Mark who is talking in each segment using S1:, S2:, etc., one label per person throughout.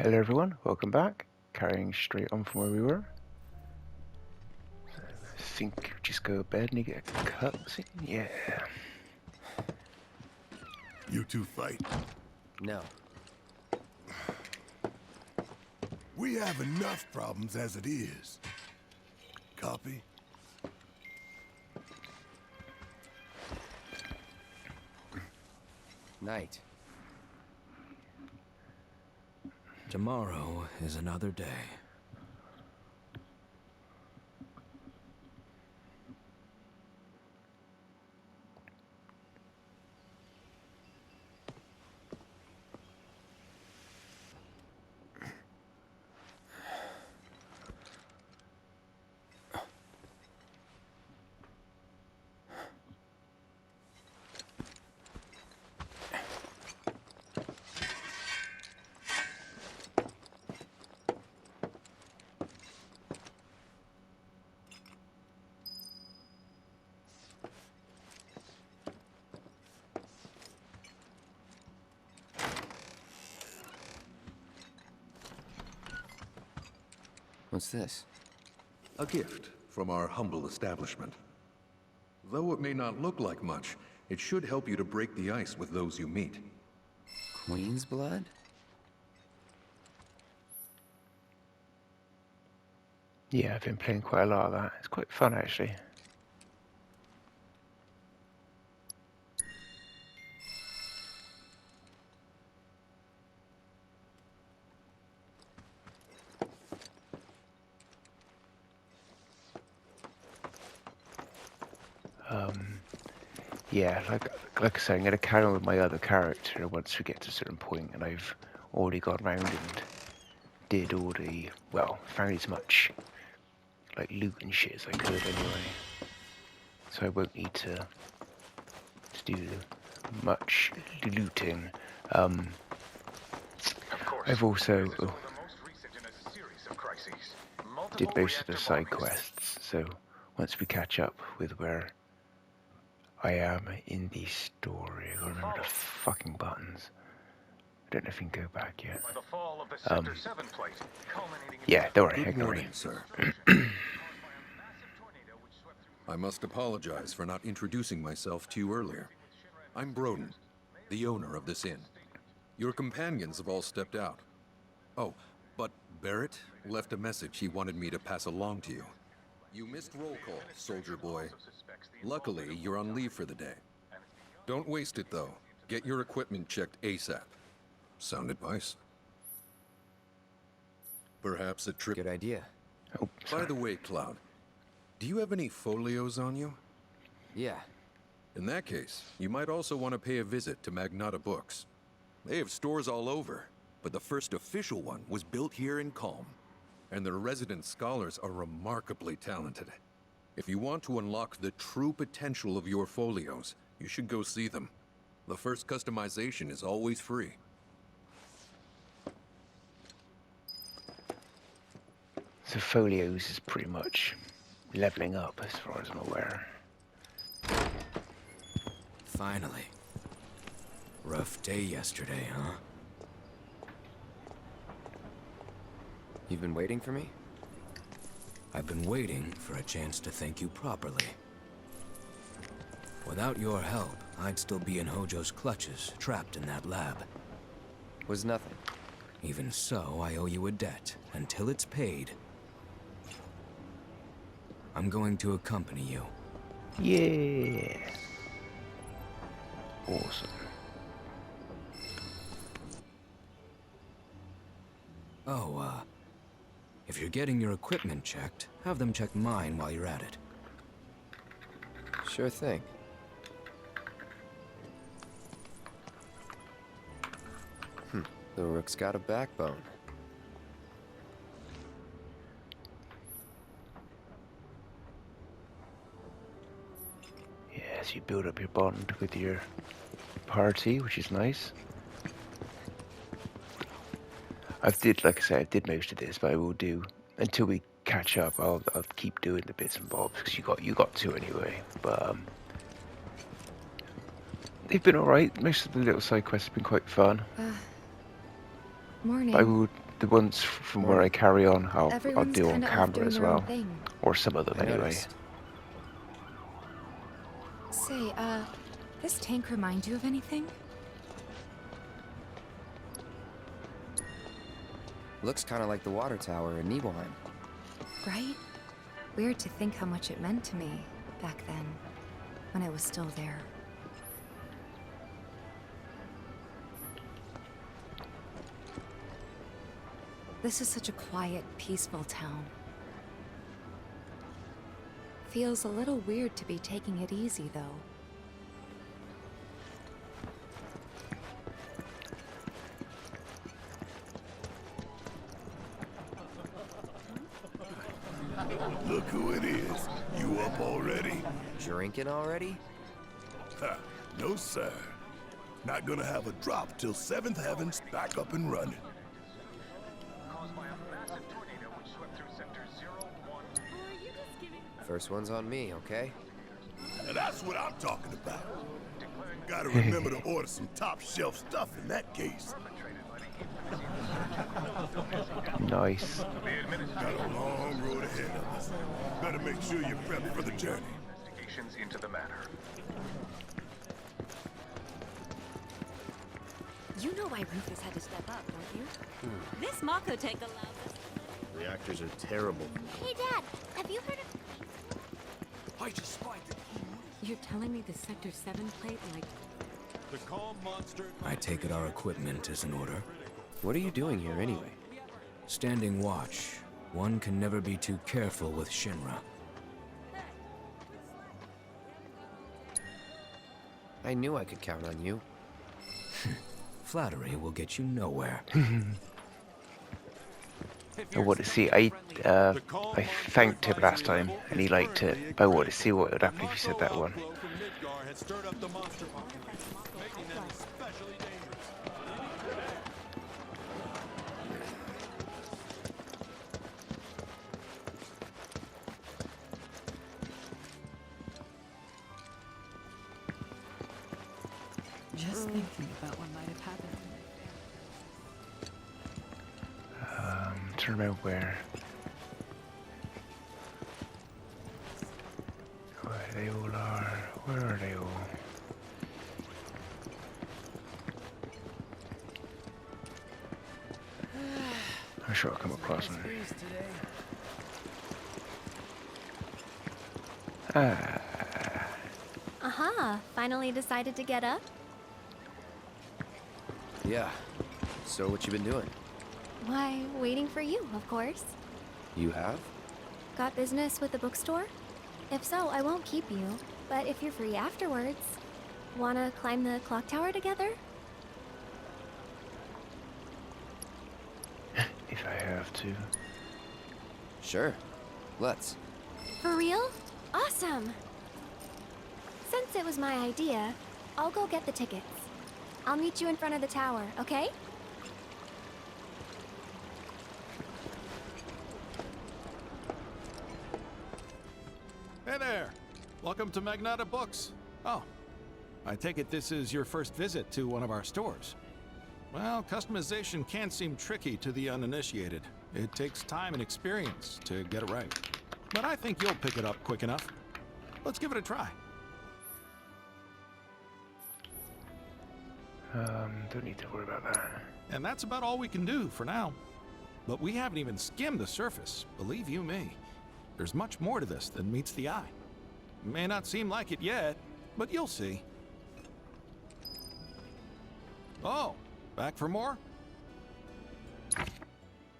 S1: Hello everyone, welcome back. Carrying straight on from where we were. I think we just go to bed and you get a cutscene. Yeah.
S2: You two fight.
S3: No.
S2: We have enough problems as it is. Copy?
S3: Night. Tomorrow is another day. What's this?
S4: A gift from our humble establishment. Though it may not look like much, it should help you to break the ice with those you meet.
S3: Queen's blood?
S1: Yeah, I've been playing quite a lot of that. It's quite fun actually. Yeah, like I say, I'm going to carry on with my other character once we get to a certain point, and I've already gone round and did all the, well, found as much like loot and shit as I could anyway. So I won't need to do much looting. I've also did most of the side quests, so once we catch up with where I am in the story, I remember the fucking buttons. I don't know if we can go back yet. Yeah, don't worry,
S4: Good
S1: ignore
S4: morning,
S1: me.
S4: sir. I must apologize for not introducing myself to you earlier. I'm Broden, the owner of this inn. Your companions have all stepped out. Oh, but Barrett left a message he wanted me to pass along to you. You missed roll call, soldier boy. Luckily, you're on leave for the day. Don't waste it, though. Get your equipment checked ASAP. Sound advice? Perhaps a trip...
S3: Good idea.
S1: Oh, sorry.
S4: By the way, Cloud, do you have any folios on you?
S3: Yeah.
S4: In that case, you might also want to pay a visit to Magnata Books. They have stores all over, but the first official one was built here in Calm. And their resident scholars are remarkably talented. If you want to unlock the true potential of your folios, you should go see them. The first customization is always free.
S1: So Folios is pretty much leveling up as far as I'm aware.
S3: Finally. Rough day yesterday, huh? You've been waiting for me? I've been waiting for a chance to thank you properly. Without your help, I'd still be in Hojo's clutches, trapped in that lab. Was nothing. Even so, I owe you a debt. Until it's paid, I'm going to accompany you.
S1: Yeah. Awesome.
S3: Oh, if you're getting your equipment checked, have them check mine while you're at it. Sure thing. The rook's got a backbone.
S1: Yes, you build up your bond with your party, which is nice. Like I said, I did most of this, but I will do until we catch up. I'll keep doing the bits and bobs because you got to anyway. But they've been all right. Most of the little side quests have been quite fun.
S5: Morning.
S1: I will the ones from where I carry on, I'll
S5: Everyone's
S1: do on
S5: kinda off
S1: camera
S5: doing
S1: as
S5: their own
S1: well,
S5: thing.
S1: or some of them
S3: I
S1: anyway.
S3: noticed.
S5: Say, this tank remind you of anything?
S6: Looks kind of like the water tower in Nibelheim.
S5: Right? Weird to think how much it meant to me back then, when it was still there. This is such a quiet, peaceful town. Feels a little weird to be taking it easy, though.
S2: Look who it is. You up already?
S6: Drinking already?
S2: Ha, no, sir. Not gonna have a drop till 7th Heaven's back up and running.
S6: First one's on me, okay?
S2: And that's what I'm talking about. Gotta remember to order some top shelf stuff in that case.
S1: Nice.
S2: Got a long road ahead of us. Better make sure you're prepped for the journey.
S7: Investigations into the matter.
S8: You know why Rufus had to step up, don't you? This Mako tank allows us.
S9: Reactors are terrible.
S8: Hey, Dad, have you heard of?
S2: I just spied the
S8: You're telling me the Sector 7 plate, like,
S3: I take it our equipment is in order.
S6: What are you doing here anyway?
S3: Standing watch. One can never be too careful with Shinra.
S6: I knew I could count on you.
S3: Flattery will get you nowhere.
S1: I want to see. I thanked him last time, and he liked it. I want to see what would happen if he said that one.
S8: just thinking about what might have happened.
S1: To remember where they all are. Where are they all? I'm sure I'll come across them.
S10: Aha, finally decided to get up?
S6: Yeah. So what you been doing?
S10: Why, waiting for you, of course.
S6: You have?
S10: Got business with the bookstore? If so, I won't keep you. But if you're free afterwards, wanna climb the clock tower together?
S1: If I have to.
S6: Sure. Let's.
S10: For real? Awesome! Since it was my idea, I'll go get the tickets. I'll meet you in front of the tower, okay?
S11: Hey there! Welcome to Magnata Books. Oh, I take it this is your first visit to one of our stores. Well, customization can seem tricky to the uninitiated. It takes time and experience to get it right. But I think you'll pick it up quick enough. Let's give it a try.
S1: Don't need to worry about that.
S11: And that's about all we can do for now. But we haven't even skimmed the surface, believe you me. There's much more to this than meets the eye. May not seem like it yet, but you'll see. Oh, back for more?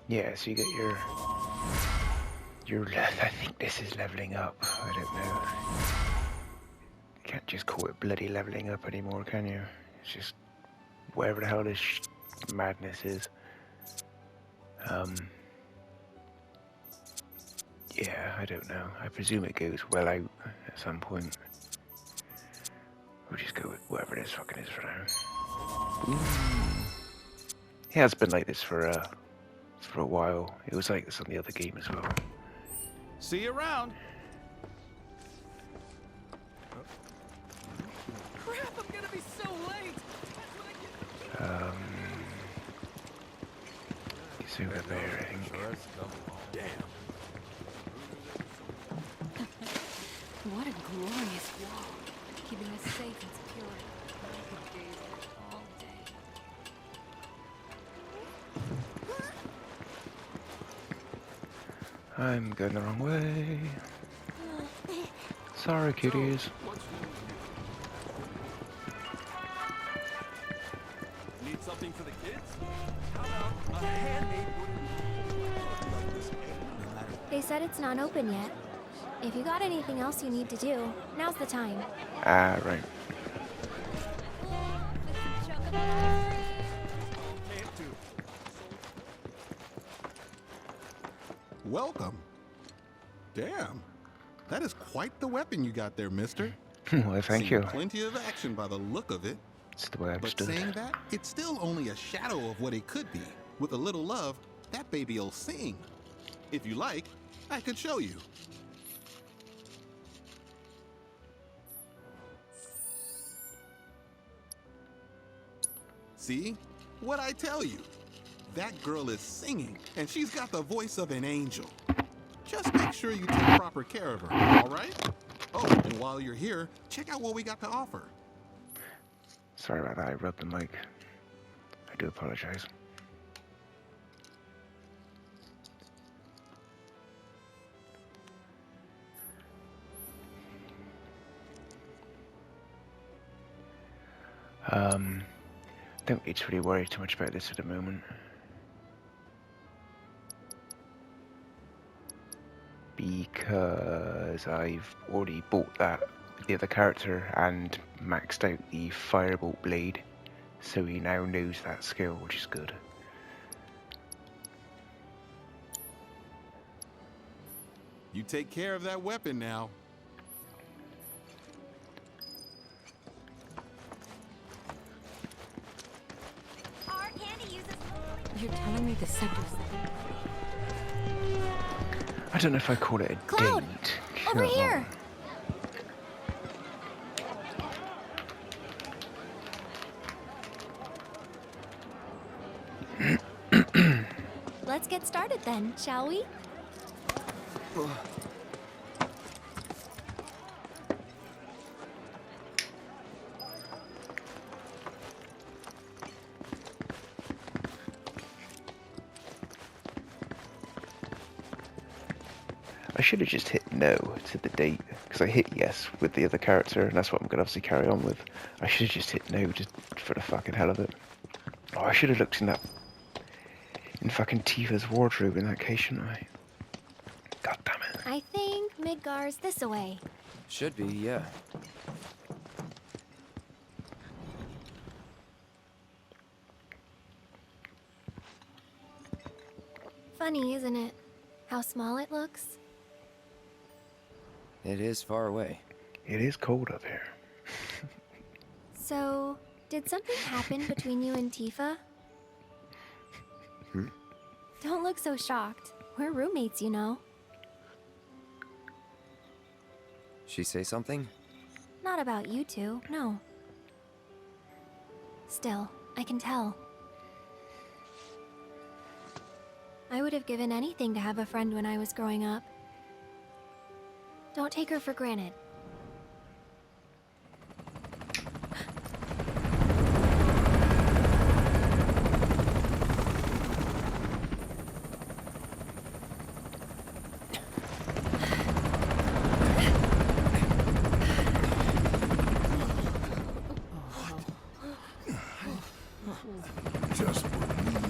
S1: Yeah, so you get your I think this is leveling up. I don't know. You can't just call it bloody leveling up anymore, can you? It's just whatever the hell this madness is. Yeah, I don't know. I presume it goes well out at some point. We'll just go with whatever it is fucking is for now. It has been like this for a while. It was like this on the other game as well.
S11: See you around.
S8: Crap, I'm gonna be so late!
S1: So to over there, I think.
S11: Damn.
S8: What a glorious wall, keeping us safe and secure. I could gaze at it all day.
S1: I'm going the wrong way. Sorry, kitties.
S11: Need something for the kids? How about a handmade
S10: They said it's not open yet. If you got anything else you need to do, now's the time.
S1: Ah, right.
S12: Welcome. Damn. That is quite the weapon you got there, mister.
S1: Well, thank
S12: Seen
S1: you.
S12: Plenty of action by the look of it.
S1: It's the way I've
S12: But
S1: stood.
S12: saying that, it's still only a shadow of what it could be. With a little love, that baby'll sing. If you like, I could show you. See? What'd I tell you? That girl is singing, and she's got the voice of an angel. Just make sure you take proper care of her, all right? Oh, and while you're here, check out what we got to offer.
S1: Sorry about that, I rubbed the mic. I do apologize. Don't need to really worry too much about this at the moment. Because I've already bought that with the other character and maxed out the Firebolt blade, so he now knows that skill, which is good.
S12: You take care of that weapon now.
S8: You're telling me the sector's...
S1: I don't know if I call it a
S10: Cloud!
S1: date.
S10: Over
S1: Come
S10: here! Let's get started then, shall we?
S1: I should have just hit no to the date, because I hit yes with the other character, and that's what I'm going to obviously carry on with. I should have just hit no just for the fucking hell of it. Oh, I should have looked in that... in fucking Tifa's wardrobe in that case, shouldn't I? God damn it.
S10: I think Midgar's this away.
S6: Should be, yeah.
S10: Funny, isn't it? How small it looks.
S6: It is far away.
S1: It is cold up here.
S10: So, did something happen between you and Tifa? Don't look so shocked. We're roommates, you know.
S6: She say something?
S10: Not about you two, no. Still, I can tell. I would have given anything to have a friend when I was growing up. Don't take her for granted.
S2: Just what we need.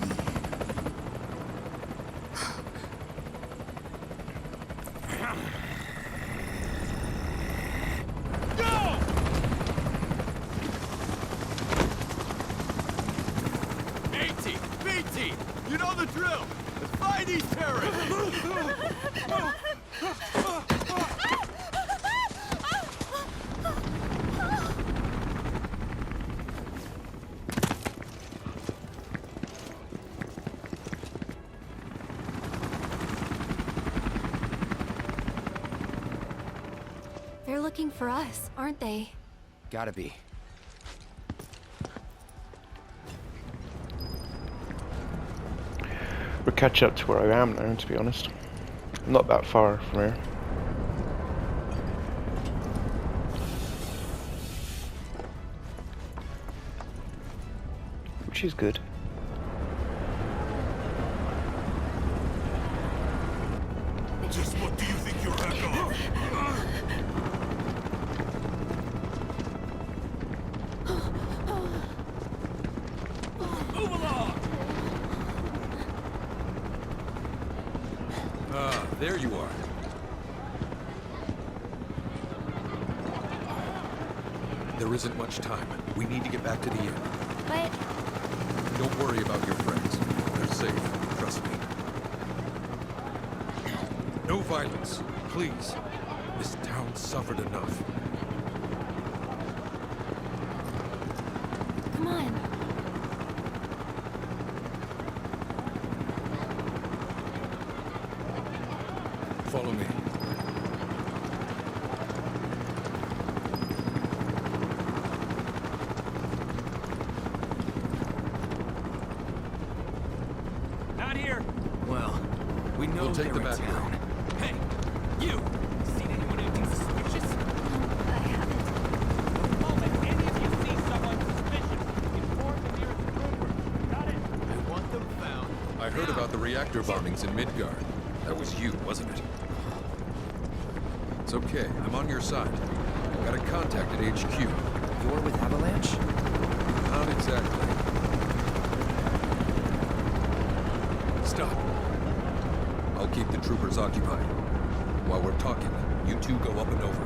S11: BT! You know the drill! Let's find these terrorists!
S10: They're looking for us, aren't they?
S6: Gotta be.
S1: We're catch up to where I am now, to be honest. I'm not that far from here. Which is good.
S2: Just what do you think you're heck of?
S11: Move along!
S4: Ah, there you are. There isn't much time. We need to get back to the inn.
S10: But
S4: Don't worry about your friends. They're safe. Trust me. No violence, please. This town suffered enough.
S10: come on.
S4: Follow me.
S11: Not here!
S3: Well, we know
S4: We'll take
S3: they're
S4: the
S3: in
S4: back
S3: town.
S11: Hey! You! Seen anyone acting suspicious?
S10: I haven't.
S11: The moment any of you see someone suspicious, inform the nearest trooper. Got it?
S3: I want them found.
S4: I heard about the reactor bombings in Midgard. That was you, wasn't it? It's okay. I'm on your side. Got a contact at HQ.
S6: You're with Avalanche?
S4: Not exactly. Stop. I'll keep the troopers occupied. While we're talking, you two go up and over.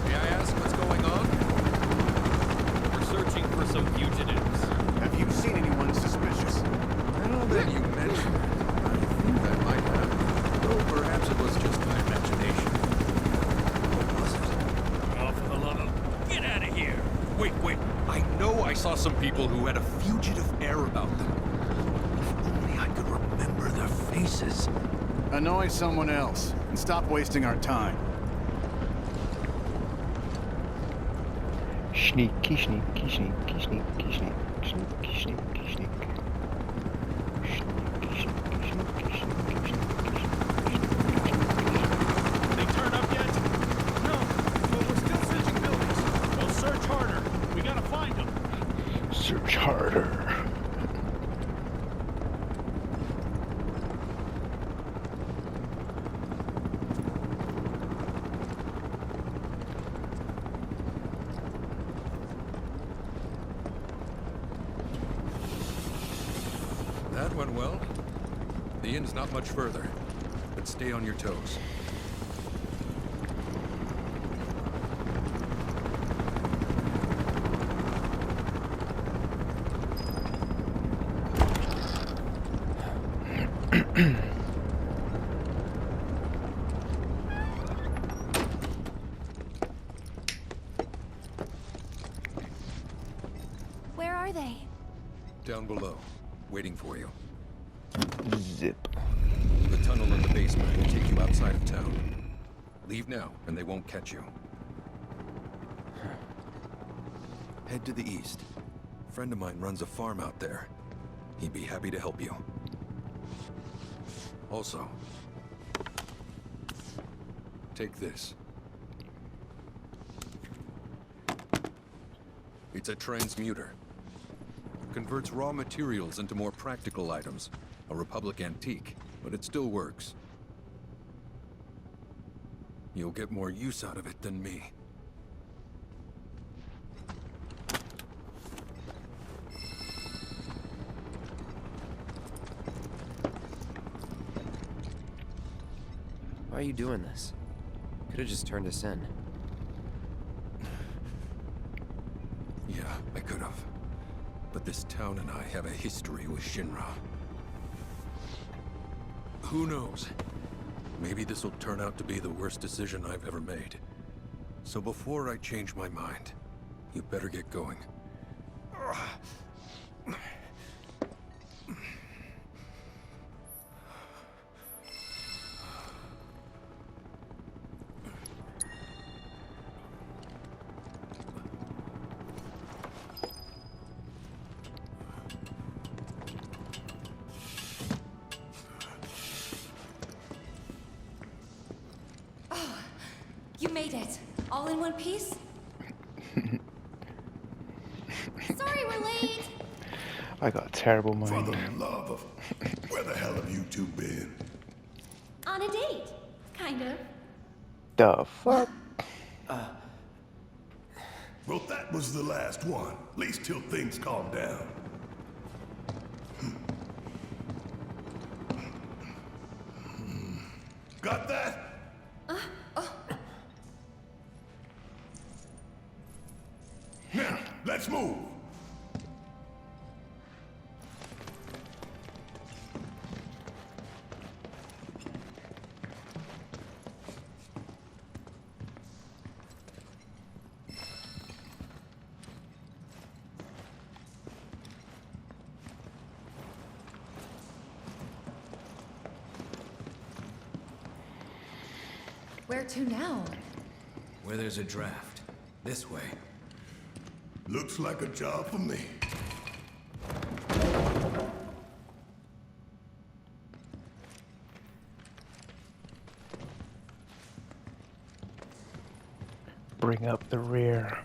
S4: May I ask what's going on?
S11: We're searching for some fugitives.
S9: Have you seen anyone suspicious?
S4: Now that you mention it, I think I might have. Though perhaps it was just my imagination. What was it?
S11: Oh, for the love of... Get out of here!
S4: Wait. I know I saw some people who had a fugitive air about them. If only I could remember their faces.
S9: Annoy someone else and stop wasting our time.
S1: Sneaky, sneaky, sneaky, sneaky, sneaky, sneaky, sneaky, sneaky.
S11: They turn up yet? No, but we're still searching buildings. We'll search harder. We gotta find them.
S1: Search harder.
S4: That went well. The inn's not much further, but stay on your toes.
S10: Where are they?
S4: Down below, waiting for you.
S1: Zip.
S4: The tunnel in the basement will take you outside of town. Leave now, and they won't catch you. Head to the east. A friend of mine runs a farm out there. He'd be happy to help you. Also, take this. It's a transmuter. Converts raw materials into more practical items. A Republic antique, but it still works. You'll get more use out of it than me.
S6: Why are you doing this? Could have just turned us in.
S4: Yeah, I could have. But this town and I have a history with Shinra. Who knows? Maybe this will turn out to be the worst decision I've ever made. So before I change my mind, you better get going.
S8: You made it. All in one piece?
S10: Sorry we're late.
S1: I got a terrible
S2: For
S1: mind.
S2: the love of... Where the hell have you two been?
S10: On a date. Kind of.
S1: The fuck?
S2: Well, that was the last one. At least till things calm down. Got that? Now, let's move.
S8: Where to now?
S3: Where there's a draft. This way.
S2: Looks like a job for me.
S1: Bring up the rear.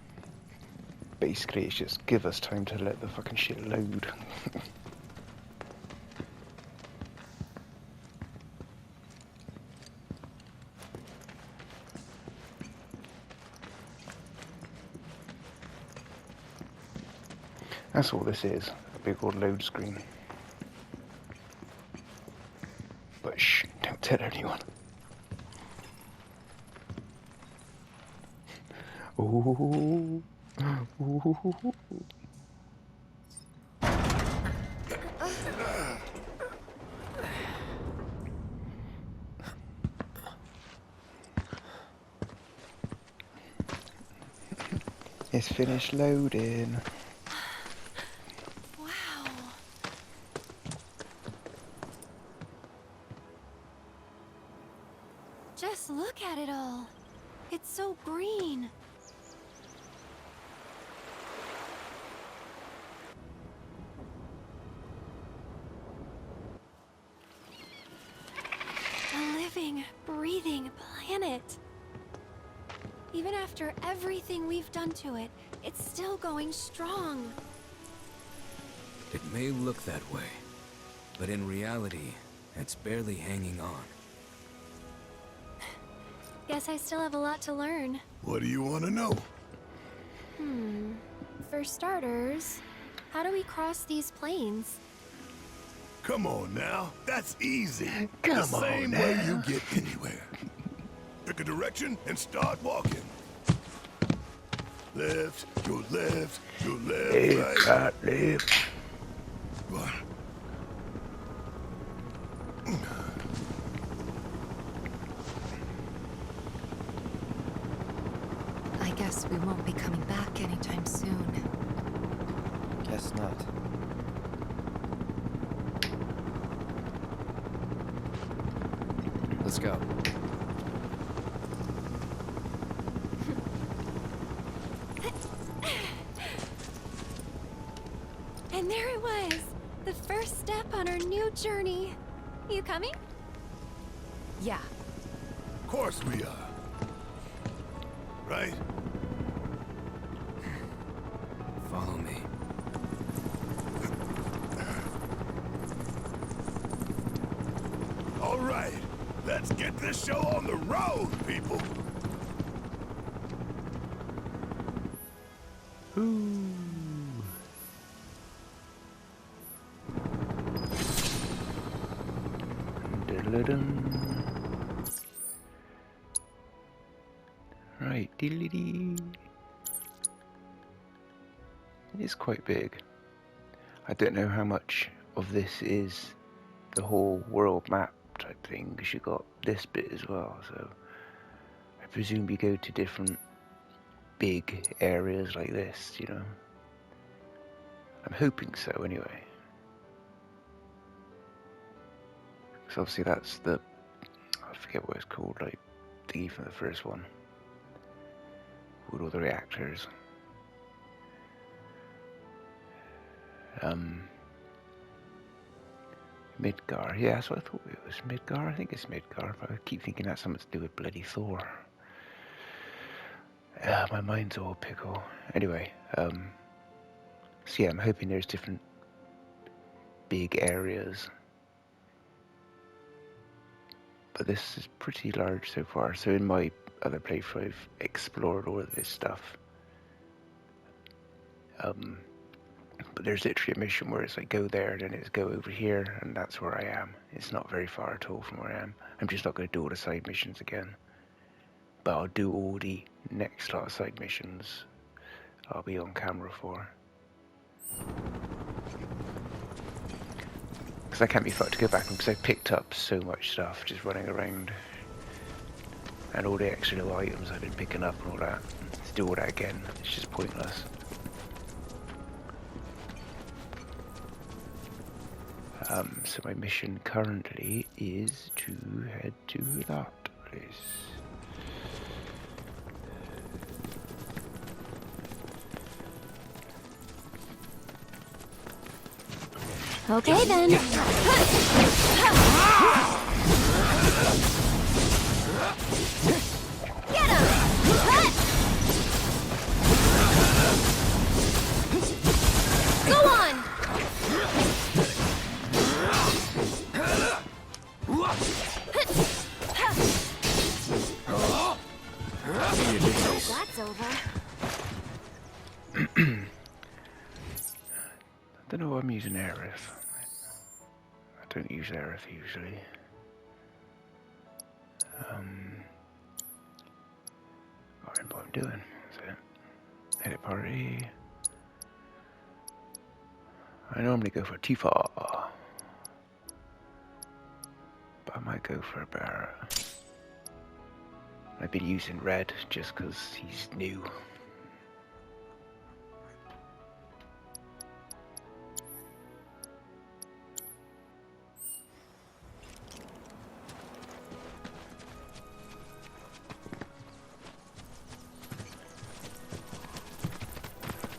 S1: Basically, it's just give us time to let the fucking shit load. That's all this is, a big old load screen. But shh, don't tell anyone. Ooh. Ooh. It's finished loading.
S10: Wow. Just look at it all. It's so green. A living, breathing planet. Even after everything we've done to it, it's still going strong.
S3: It may look that way, but in reality, it's barely hanging on.
S10: Guess I still have a lot to learn.
S2: What do you want to know?
S10: For starters, how do we cross these plains?
S2: Come on now, that's easy.
S1: Come
S2: the
S1: on
S2: same
S1: now.
S2: way you get anywhere. Pick a direction and start walking. Left, go left,
S1: Left,
S2: right.
S1: right, left.
S2: What?
S5: I guess we won't be coming back anytime soon.
S6: Guess not. Let's go.
S10: And there it was, the first step on our new journey. You coming?
S5: Yeah.
S2: Of course we are. Right?
S3: Follow me.
S2: All right, let's get this show on the road, people.
S1: Right, diddly-dee. It is quite big. I don't know how much of this is the whole world map type thing, because you got this bit as well, so I presume you go to different big areas like this, you know. I'm hoping so anyway. Because obviously that's the, I forget what it's called, like thingy from the first one. With all the reactors. Midgar, yeah, that's what I thought it was. Midgar, I think it's Midgar, but I keep thinking that's something to do with bloody Thor. My mind's all pickle. Anyway, so yeah, I'm hoping there's different big areas. But this is pretty large so far. So in my other playthrough, I've explored all of this stuff. But there's literally a mission where it's like go there, then it's go over here, and that's where I am. It's not very far at all from where I am. I'm just not going to do all the side missions again. But I'll do all the next lot of side missions I'll be on camera for. Because I can't be fucked to go back because I picked up so much stuff just running around. And all the extra little items I've been picking up and all that. To do all that again, it's just pointless. So my mission currently is to head to that place.
S10: Okay then. Get him! Go on! That's over.
S1: I don't know why I'm using Aerith. I don't use Aerith usually. I remember what I'm doing. That's it. Edit party. I normally go for Tifa, but I might go for a Barrett. I've been using Red just because he's new.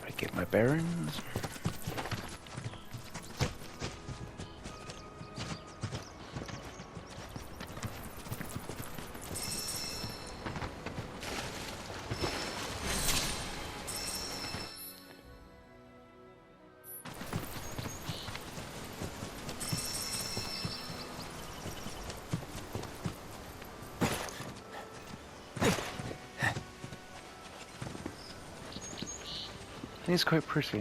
S1: I get my bearings. It's quite pretty.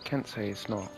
S1: Can't say it's not.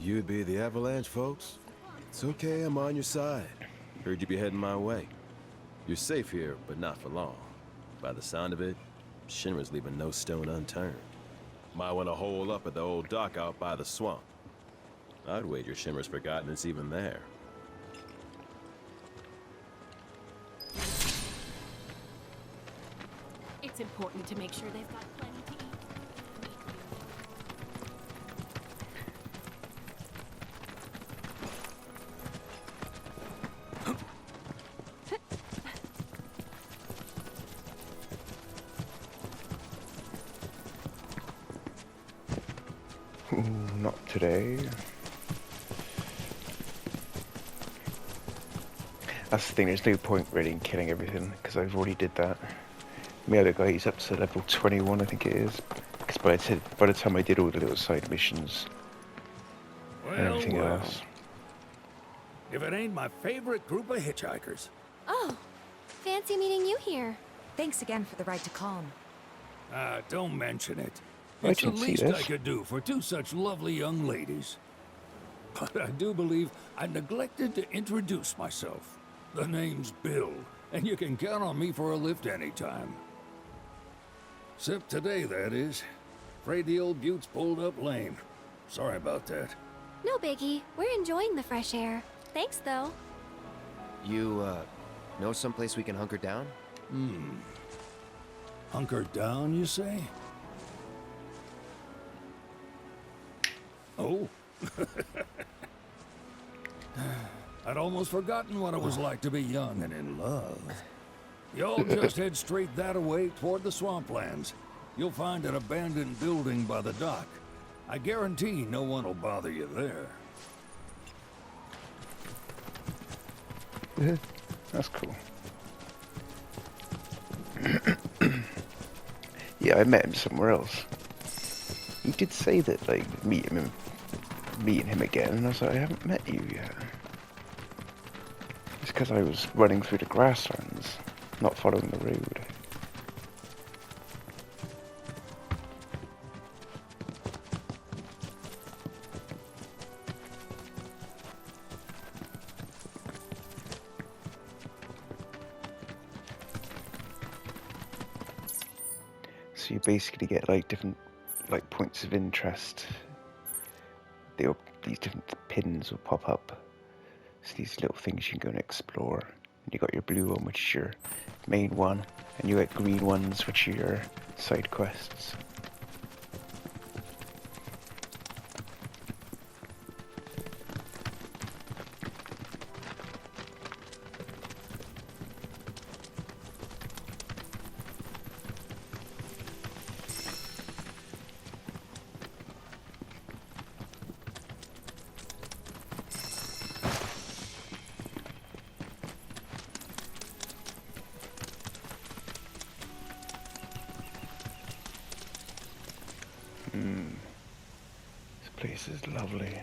S13: You'd be the Avalanche, folks? It's okay, I'm on your side. Heard you'd be heading my way. You're safe here, but not for long. By the sound of it, Shinra's leaving no stone unturned. Might want to hole up at the old dock out by the swamp. I'd wager Shinra's forgotten it's even there.
S8: It's important to make sure they've got plenty to eat.
S1: Not today. That's the thing, there's no point really in killing everything, because I've already did that. The other guy, he's up to level 21, I think it is. Because by the time I did all the little side missions and everything else.
S14: If it ain't my favorite group of hitchhikers.
S10: Oh, fancy meeting you here.
S5: Thanks again for the ride to Calm.
S14: Don't mention it.
S1: I
S14: It's the
S1: didn't see
S14: least I
S1: this.
S14: could do for two such lovely young ladies. But I do believe I neglected to introduce myself. The name's Bill, and you can count on me for a lift anytime. Except today, that is. Afraid the old Butte's pulled up lame. Sorry about that.
S10: No biggie. We're enjoying the fresh air. Thanks, though.
S6: You, know someplace we can hunker down?
S14: Hunker down, you say? Oh. I'd almost forgotten what it was like to be young and in love. Y'all just head straight that away toward the swamplands. You'll find an abandoned building by the dock. I guarantee no one will bother you there.
S1: That's cool. Yeah, I met him somewhere else. He did say that, like, meeting him again, and I was like, I haven't met you yet. It's because I was running through the grasslands, not following the road. So you basically get like different points of interest. These different pins will pop up. So these little things you can go and explore. And you got your blue one, which is your main one, and you get green ones, which are your side quests. This place is lovely.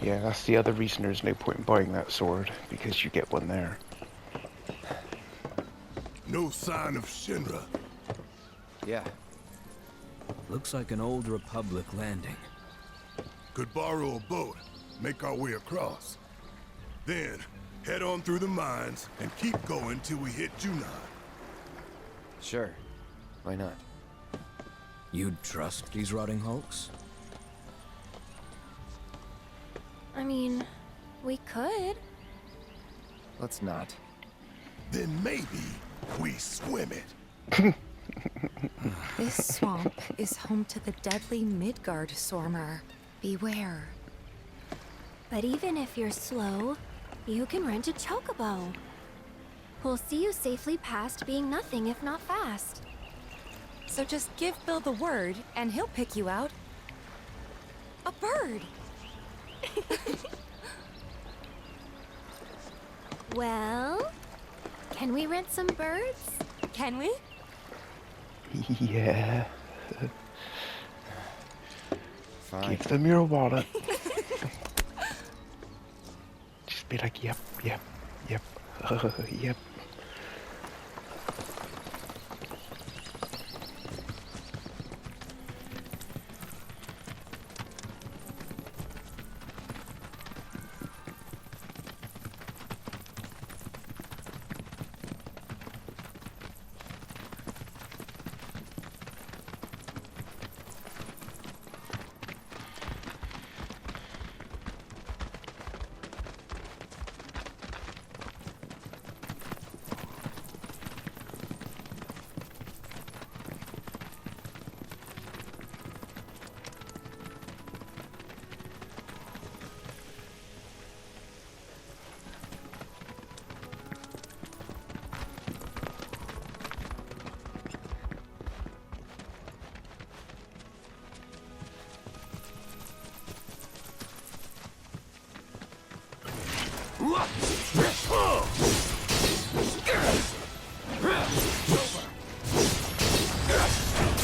S1: Yeah, that's the other reason there's no point in buying that sword, because you get one there.
S2: No sign of Shinra.
S6: Yeah.
S3: Looks like an old Republic landing.
S2: Could borrow a boat, make our way across. Then, head on through the mines and keep going till we hit Junon.
S6: Sure. Why not?
S3: You'd trust these rotting hulks?
S10: I mean, we could.
S6: Let's not.
S2: Then maybe we swim it.
S5: This swamp is home to the deadly Midgard Sormer. Beware.
S10: But even if you're slow, you can rent a chocobo. We'll see you safely past being nothing if not fast.
S5: So just give Bill the word, and he'll pick you out. A bird!
S10: Well, can we rent some birds?
S5: Can we?
S1: Yeah.
S6: Fine.
S1: Give them your wallet. Just be like, yep, yep, yep, yep.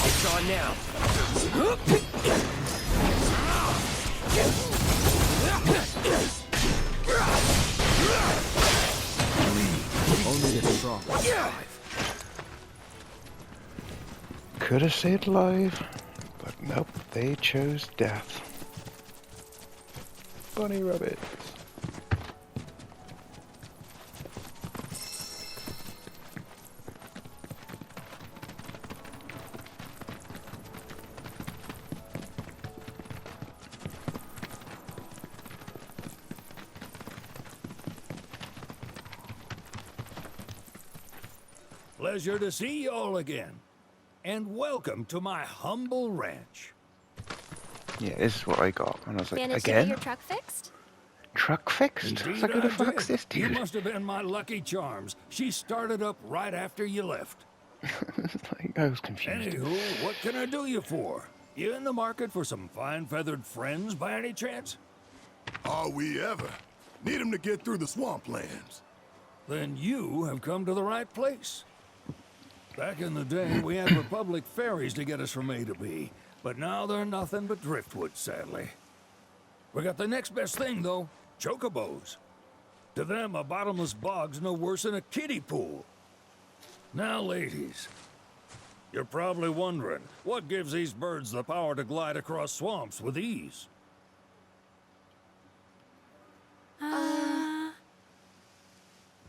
S6: It's on now.
S3: Only the strong survive.
S1: Could have stayed alive, but Nope, they chose death. Bunny rabbits.
S14: Pleasure to see you all again. And welcome to my humble ranch.
S1: Yeah, this is what I got. And I was like,
S10: Managed to get
S1: again?
S10: your truck fixed?
S1: Truck fixed?
S14: Indeed,
S1: So who the
S14: I
S1: fuck's
S14: did.
S1: this dude?
S14: You must have been my lucky charms. She started up right after you left.
S1: Like, I was confused.
S14: Anywho, what can I do you for? You in the market for some fine-feathered friends by any chance?
S2: Are we ever? Need them to get through the swamplands.
S14: Then you have come to the right place. Back in the day, we had Republic ferries to get us from A to B, but now they're nothing but driftwood, sadly. We got the next best thing, though, chocobos. To them, a bottomless bog's no worse than a kiddie pool. Now, ladies, you're probably wondering, what gives these birds the power to glide across swamps with ease?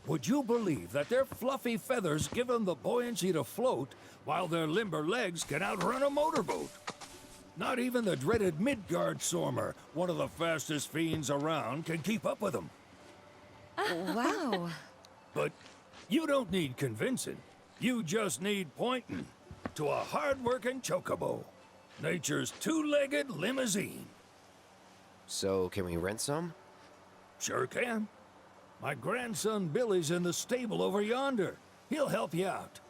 S14: Would you believe that their fluffy feathers give them the buoyancy to float, while their limber legs can outrun a motorboat? Not even the dreaded Midgard Sormer, one of the fastest fiends around, can keep up with them.
S5: Wow.
S14: But you don't need convincing. You just need pointing to a hard-working chocobo. Nature's two-legged limousine.
S6: So, can we rent some?
S14: Sure can. My grandson Billy's in the stable over yonder. He'll help you out.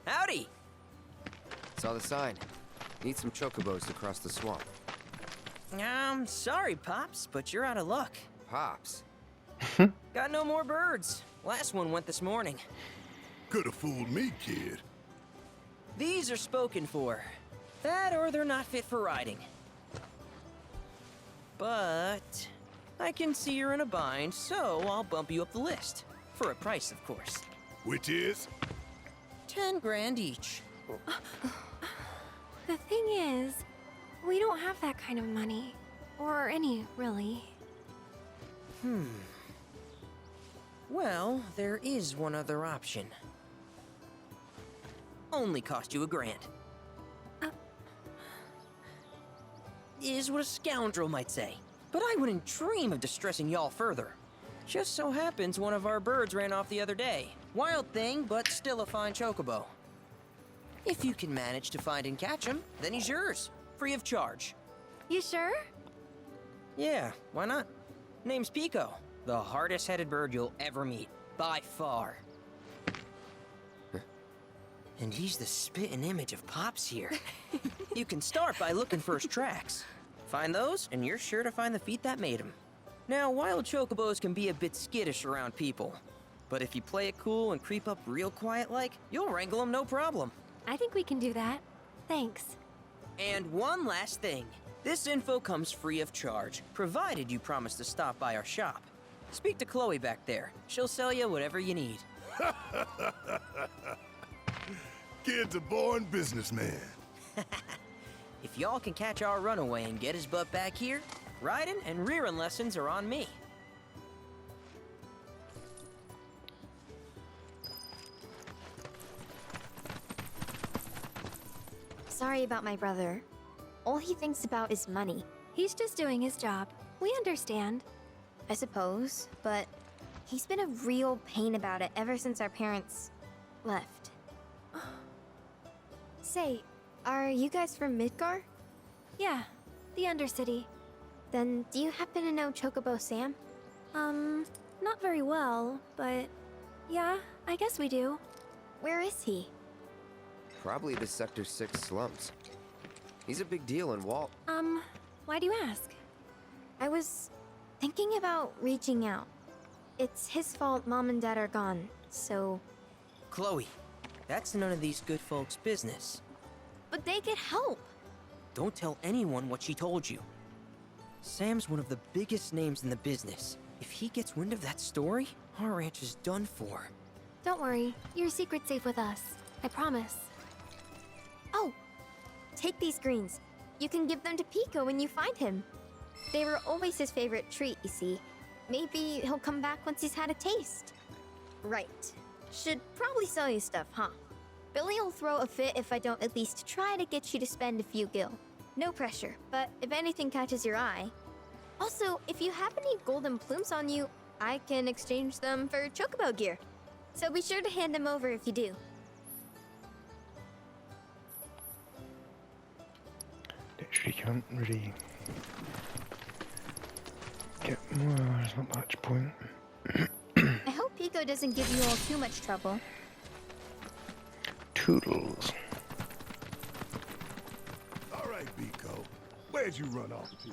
S15: Howdy!
S6: Saw the sign. Need some chocobos to cross the swamp.
S15: Sorry, Pops, but you're out of luck.
S6: Pops?
S15: Got no more birds. Last one went this morning.
S2: Could have fooled me, kid.
S15: These are spoken for. That or they're not fit for riding. But I can see you're in a bind, so I'll bump you up the list. For a price, of course.
S2: Which is?
S15: 10 grand each.
S10: The thing is, we don't have that kind of money. Or any, really.
S15: Well, there is one other option. Only cost you $1 grand. Is what a scoundrel might say. But I wouldn't dream of distressing y'all further. Just so happens one of our birds ran off the other day. Wild thing, but still a fine chocobo. If you can manage to find and catch him, then he's yours. Free of charge.
S10: You sure?
S15: Yeah, why not? Name's Piko. The hardest-headed bird you'll ever meet. By far. And he's the spitting image of Pops here. You can start by looking for his tracks. Find those, and you're sure to find the feet that made him. Now, wild chocobos can be a bit skittish around people. But if you play it cool and creep up real quiet-like, you'll wrangle them no problem.
S10: I think we can do that. Thanks.
S15: And one last thing. This info comes free of charge, provided you promise to stop by our shop. Speak to Chloe back there. She'll sell you whatever you need.
S2: Kid's a born businessman.
S15: If y'all can catch our runaway and get his butt back here, riding and rearing lessons are on me.
S10: Sorry about my brother. All he thinks about is money. He's just doing his job. We understand.
S5: I suppose, but he's been a real pain about it ever since our parents left. Say, are you guys from Midgar?
S10: Yeah, the Undercity.
S5: Then do you happen to know Chocobo Sam?
S10: Not very well, but yeah, I guess we do.
S5: Where is he?
S6: Probably the Sector 6 slums. He's a big deal in Walt.
S10: Why do you ask?
S5: I was thinking about reaching out. It's his fault Mom and Dad are gone, so...
S15: Chloe, That's none of these good folks' business.
S10: But they get help.
S15: Don't tell anyone what she told you. Sam's one of the biggest names in the business. If he gets wind of that story, our ranch is done for.
S10: Don't worry, your secret's safe with us. I promise. Oh, take these greens. You can give them to Piko when you find him. They were always his favorite treat, you see. Maybe he'll come back once he's had a taste. Right. Should probably sell you stuff, huh? Billy'll throw a fit if I don't at least try to get you to spend a few gil. No pressure, but if anything catches your eye... Also, if you have any golden plumes on you, I can exchange them for chocobo gear. So be sure to hand them over if you do.
S1: Literally can't really get more, there's not much point.
S10: I hope Piko doesn't give you all too much trouble.
S1: Toodles.
S2: All right, Piko. Where'd you run off to?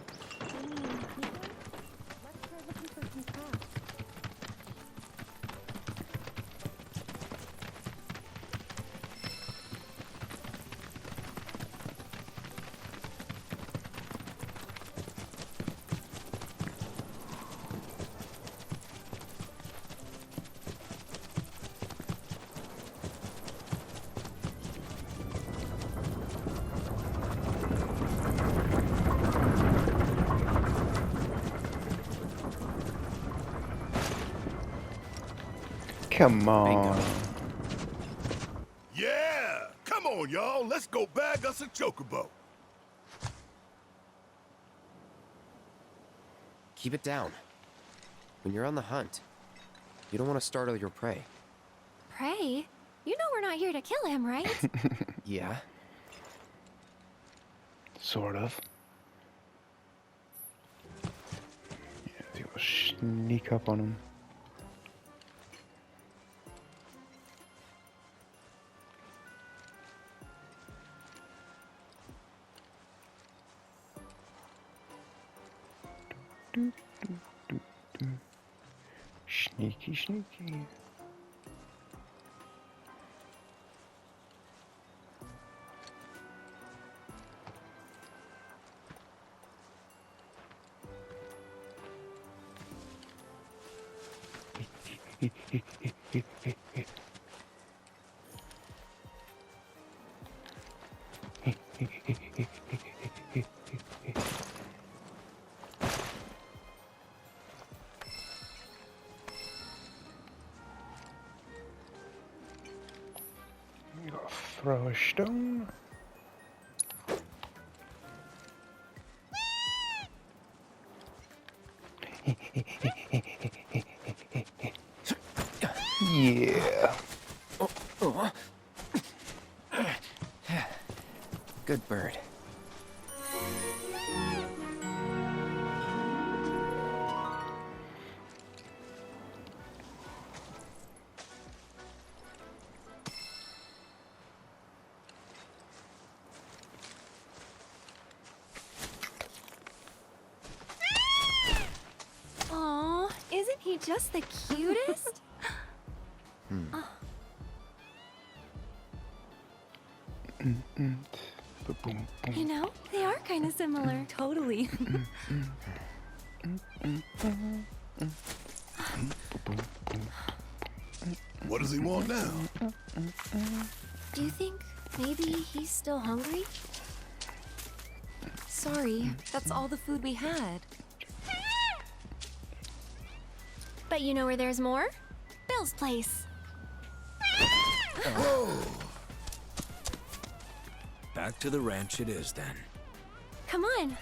S1: Come on.
S2: Yeah! Come on, y'all. Let's go bag us a chocobo.
S6: Keep it down. When you're on the hunt, you don't want to startle your prey.
S10: Prey? You know we're not here to kill him, right?
S6: Yeah.
S1: Sort of. Yeah, I think we'll sneak up on him. Sneaky, sneaky. Gotta throw a stone. Yeah.
S6: Good bird.
S10: Aw, isn't he just the cutest? Oh. You know, they are kind of similar. Totally.
S2: What does he want now?
S10: Do you think maybe he's still hungry?
S8: Sorry, that's all the food we had.
S10: But you know where there's more? Bill's place.
S3: Back to the ranch it is, then.
S10: Come on.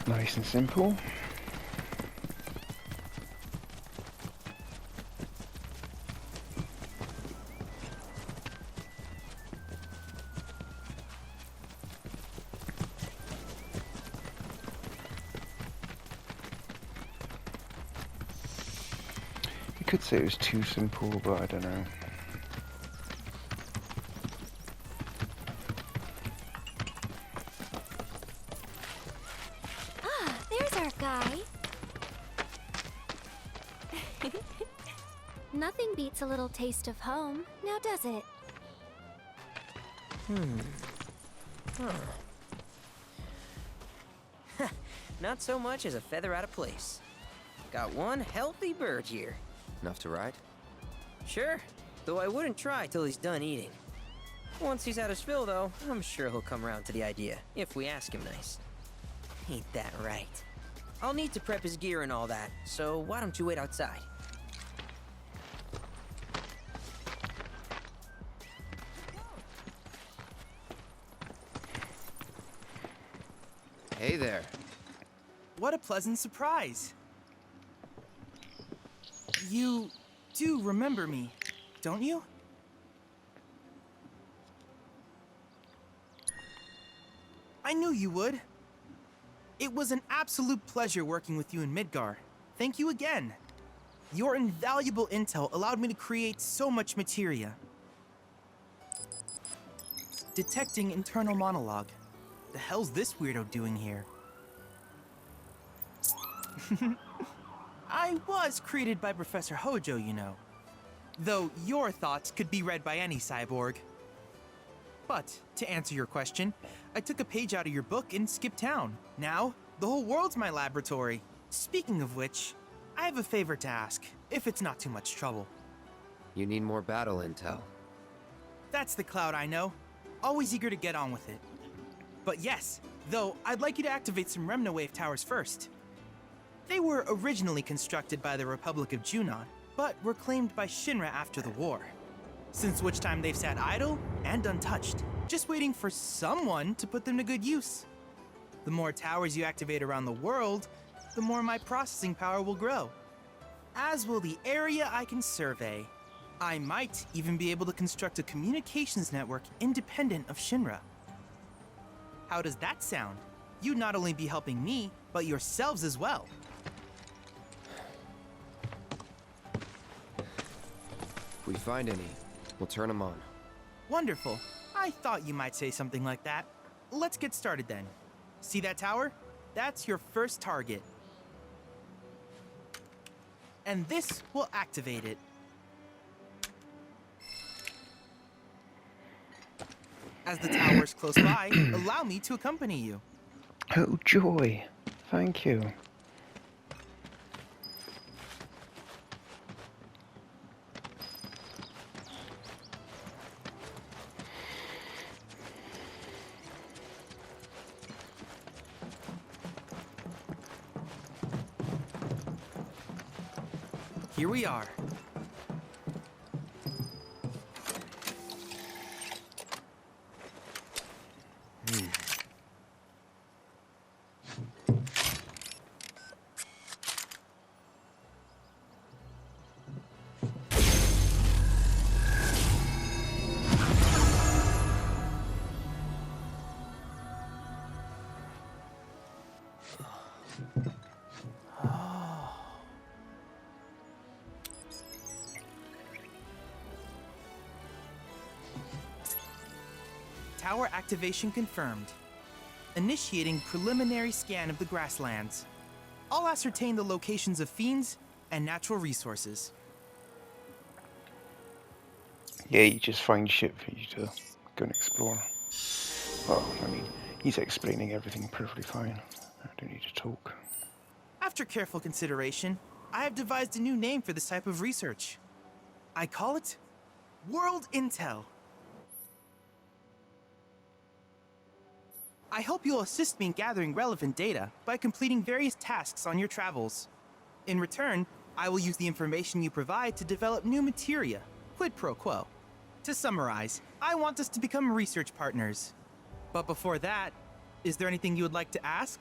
S1: Nice and simple. You could say it was too simple, but I don't know.
S10: There's our guy. Nothing beats a little taste of home, now does it?
S15: Not so much as a feather out of place. Got one healthy bird here.
S6: Enough to ride?
S15: Sure, though I wouldn't try till he's done eating. Once he's had his fill, though, I'm sure he'll come around to the idea, if we ask him nice. Ain't that right? I'll need to prep his gear and all that, so why don't you wait outside?
S6: Hey there.
S16: What a pleasant surprise. You do remember me, don't you? I knew you would. It was an absolute pleasure working with you in Midgar. Thank you again. Your invaluable intel allowed me to create so much materia. Detecting internal monologue. The hell's this weirdo doing here? I was created by Professor Hojo, you know. Though your thoughts could be read by any cyborg. But, to answer your question, I took a page out of your book and skipped town. Now, the whole world's my laboratory. Speaking of which, I have a favor to ask, if it's not too much trouble.
S6: You need more battle intel.
S16: That's the Cloud I know. Always eager to get on with it. But yes, though I'd like you to activate some Remnawave towers first. They were originally constructed by the Republic of Junon, but were claimed by Shinra after the war. Since which time they've sat idle and untouched, just waiting for someone to put them to good use. The more towers you activate around the world, the more my processing power will grow. As will the area I can survey. I might even be able to construct a communications network independent of Shinra. How does that sound? You'd not only be helping me, but yourselves as well.
S6: If we find any, we'll turn them on.
S16: Wonderful. I thought you might say something like that. Let's get started then. See that tower? That's your first target. And this will activate it. As the tower's close by, allow me to accompany you.
S1: Oh, joy. Thank you.
S16: Here we are. Tower activation confirmed. Initiating preliminary scan of the grasslands. I'll ascertain the locations of fiends and natural resources.
S1: Yeah, you just find shit for you to go and explore. Well, I mean, he's explaining everything perfectly fine. I don't need to talk.
S16: After careful consideration, I have devised a new name for this type of research. I call it World Intel. I hope you'll assist me in gathering relevant data by completing various tasks on your travels. In return, I will use the information you provide to develop new materia, quid pro quo. To summarize, I want us to become research partners. But before that, is there anything you would like to ask?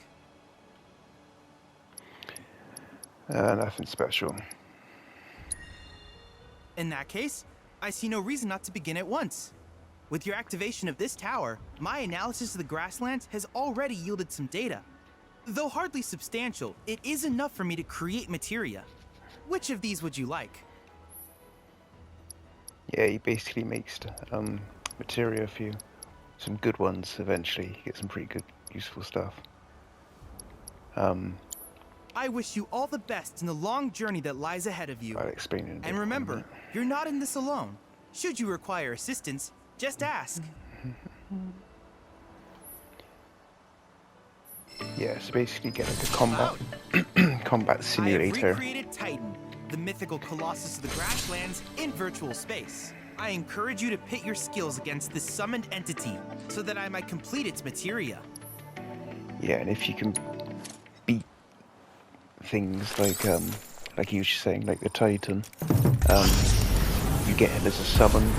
S1: Nothing special.
S16: In that case, I see no reason not to begin at once. With your activation of this tower, my analysis of the grasslands has already yielded some data. Though hardly substantial, it is enough for me to create materia. Which of these would you like?
S1: Yeah, he basically makes materia for you. Some good ones eventually. You get some pretty good, useful stuff.
S16: I wish you all the best in the long journey that lies ahead of you.
S1: I'll explain in a bit.
S16: And remember, you're not in this alone. Should you require assistance, just ask.
S1: Yeah, so basically get like a combat
S16: I have
S1: simulator.
S16: recreated Titan, the mythical colossus of the grasslands, in virtual space. I encourage you to pit your skills against this summoned entity so that I might complete its materia.
S1: Yeah, and if you can beat things like you were just saying, like the Titan, you get him as a summon.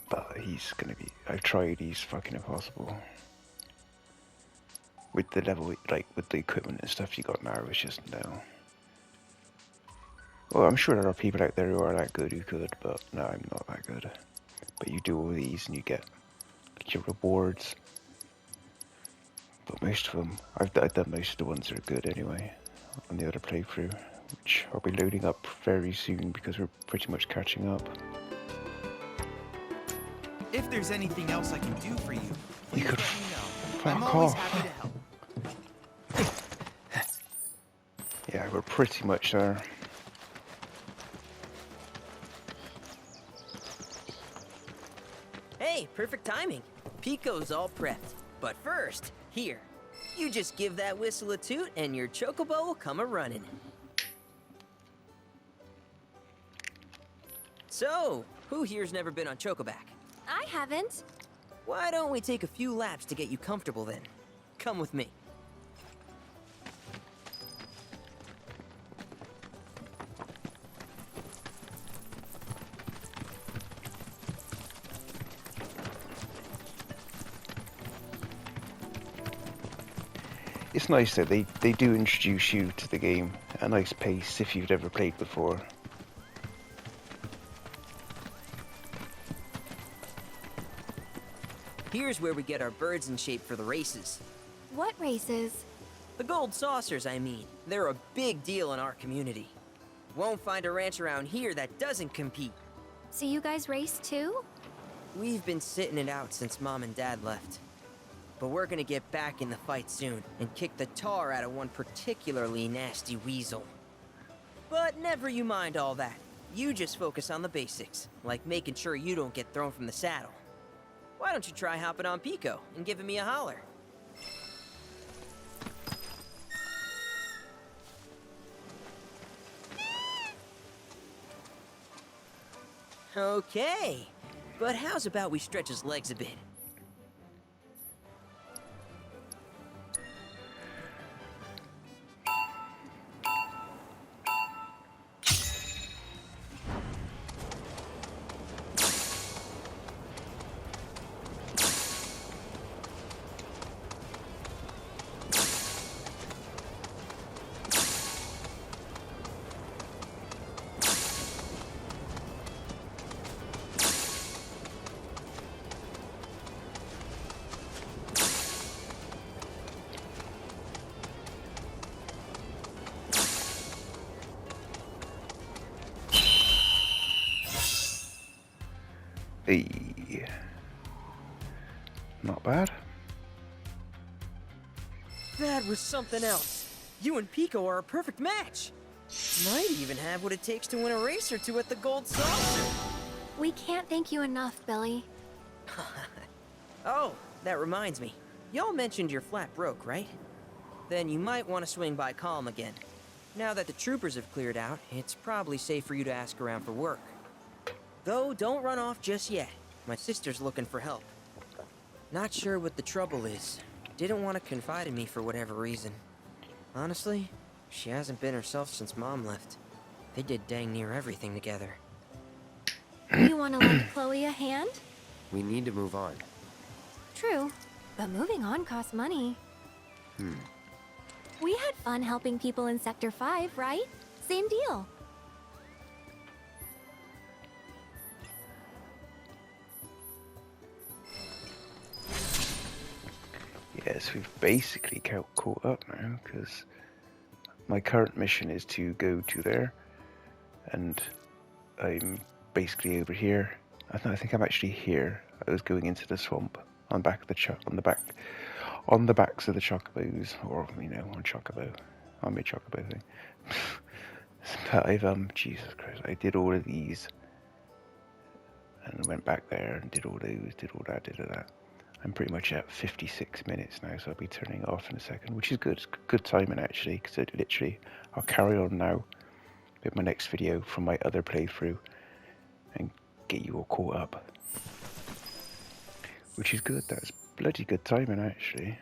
S1: But he's gonna be, I've tried, he's fucking impossible. With the level, like with the equipment and stuff you got now, it's just no. Well, I'm sure there are people out there who are that good who could, but no, I'm not that good. But you do all these and you get your rewards. But most of them, I've done most of the ones that are good anyway on the other playthrough, which I'll be loading up very soon because we're pretty much catching up.
S16: If there's anything else I can do for you, please let me know. I'm
S1: Fuck
S16: always
S1: off.
S16: happy to help.
S1: Yeah, we're pretty much there.
S15: Hey, perfect timing. Piko's all prepped. But first, here. You just give that whistle a toot and your chocobo will come a-running. So, who here's never been on Chocoback?
S10: I haven't.
S15: Why don't we take a few laps to get you comfortable then? Come with me.
S1: It's nice that they do introduce you to the game at a nice pace if you've never played before.
S15: Here's where we get our birds in shape for the races.
S10: What races?
S15: The gold saucers, I mean. They're a big deal in our community. Won't find a ranch around here that doesn't compete.
S10: So you guys race too?
S15: We've been sitting it out since Mom and Dad left. But we're gonna get back in the fight soon and kick the tar out of one particularly nasty weasel. But never you mind all that. You just focus on the basics, like making sure you don't get thrown from the saddle. Why don't you try hopping on Piko and giving me a holler? Okay, but how's about we stretch his legs a bit?
S1: Hey. Not bad.
S15: That was something else. You and Piko are a perfect match. Might even have what it takes to win a race or two at the Gold Saucer.
S10: We can't thank you enough, Billy.
S15: Oh, that reminds me. Y'all mentioned your flat broke, right? Then you might want to swing by Calm again. Now that the troopers have cleared out, it's probably safe for you to ask around for work. Though, don't run off just yet. My sister's looking for help. Not sure what the trouble is. Didn't want to confide in me for whatever reason. Honestly, she hasn't been herself since Mom left. They did dang near everything together.
S10: You want to lend Chloe a hand?
S6: We need to move on.
S10: True, but moving on costs money.
S6: Hmm.
S10: We had fun helping people in Sector 5, right? Same deal.
S1: Yes, we've basically caught up now, because my current mission is to go to there, and I'm basically over here. I think I'm actually here. I was going into the swamp on back of the on the backs of the chocobos, or you know, on chocobo, on my chocobo thing. But I've Jesus Christ, I did all of these, and went back there and did all those, did all that, did all that. I'm pretty much at 56 minutes now, so I'll be turning it off in a second, which is good. It's good timing actually, because I'll carry on now with my next video from my other playthrough and get you all caught up. Which is good, that's bloody good timing actually.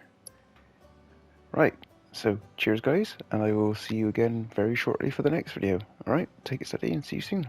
S1: Right, so cheers guys, and I will see you again very shortly for the next video. Alright, take it steady and see you soon.